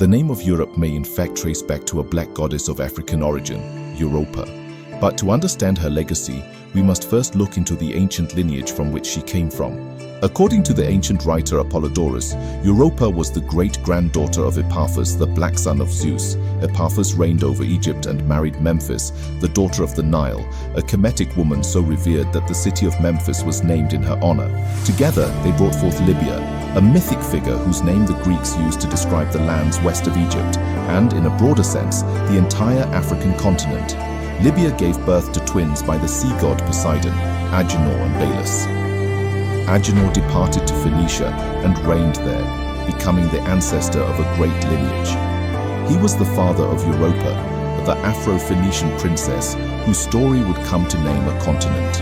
The name of Europe may in fact trace back to a black goddess of African origin, Europa. But to understand her legacy, we must first look into the ancient lineage from which she came from. According to the ancient writer Apollodorus, Europa was the great-granddaughter of Epaphus, the black son of Zeus. Epaphus reigned over Egypt and married Memphis, the daughter of the Nile, a Kemetic woman so revered that the city of Memphis was named in her honor. Together, they brought forth Libya, a mythic figure whose name the Greeks used to describe the lands west of Egypt, and, in a broader sense, the entire African continent. Libya gave birth to twins by the sea god Poseidon, Agenor and Belus. Agenor departed to Phoenicia and reigned there, becoming the ancestor of a great lineage. He was the father of Europa, the Afro-Phoenician princess whose story would come to name a continent.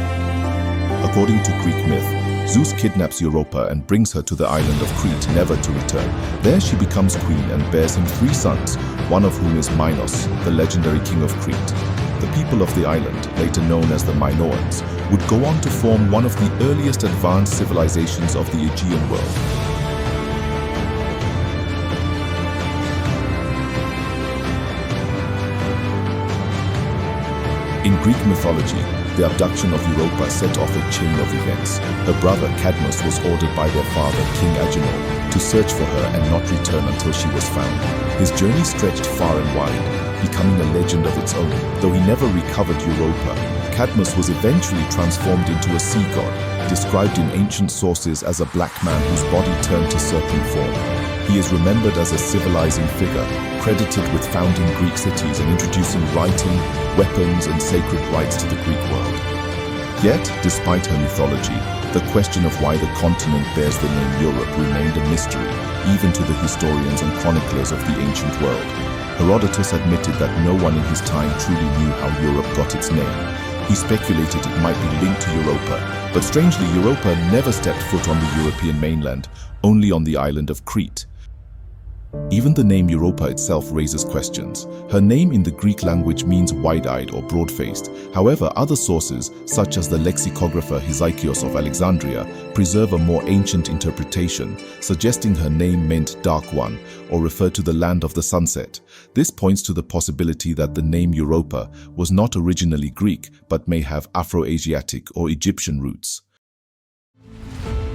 According to Greek myth, Zeus kidnaps Europa and brings her to the island of Crete, never to return. There she becomes queen and bears him 3 sons, one of whom is Minos, the legendary king of Crete. The people of the island, later known as the Minoans, would go on to form one of the earliest advanced civilizations of the Aegean world. In Greek mythology, the abduction of Europa set off a chain of events. Her brother Cadmus was ordered by their father, King Agenor, to search for her and not return until she was found. His journey stretched far and wide, becoming a legend of its own. Though he never recovered Europa, Cadmus was eventually transformed into a sea god, described in ancient sources as a black man whose body turned to serpent form. He is remembered as a civilizing figure, credited with founding Greek cities and introducing writing, weapons, and sacred rites to the Greek world. Yet, despite her mythology, the question of why the continent bears the name Europe remained a mystery, even to the historians and chroniclers of the ancient world. Herodotus admitted that no one in his time truly knew how Europe got its name. He speculated it might be linked to Europa, but strangely Europa never stepped foot on the European mainland, only on the island of Crete. Even the name Europa itself raises questions. Her name in the Greek language means wide-eyed or broad-faced. However, other sources, such as the lexicographer Hesychios of Alexandria, preserve a more ancient interpretation, suggesting her name meant dark one, or referred to the land of the sunset. This points to the possibility that the name Europa was not originally Greek, but may have Afro-Asiatic or Egyptian roots.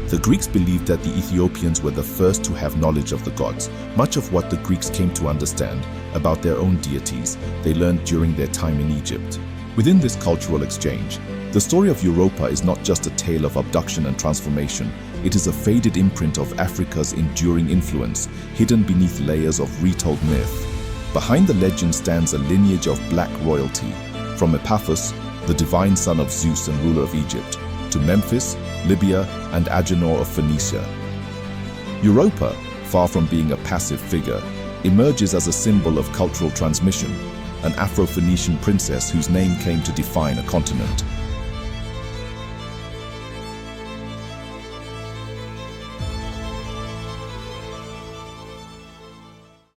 The Greeks believed that the Ethiopians were the first to have knowledge of the gods. Much of what the Greeks came to understand about their own deities, they learned during their time in Egypt. Within this cultural exchange, the story of Europa is not just a tale of abduction and transformation. It is a faded imprint of Africa's enduring influence, hidden beneath layers of retold myth. Behind the legend stands a lineage of black royalty, from Epaphus, the divine son of Zeus and ruler of Egypt, to Memphis, Libya, and Agenor of Phoenicia. Europa, far from being a passive figure, emerges as a symbol of cultural transmission, an Afro-Phoenician princess whose name came to define a continent.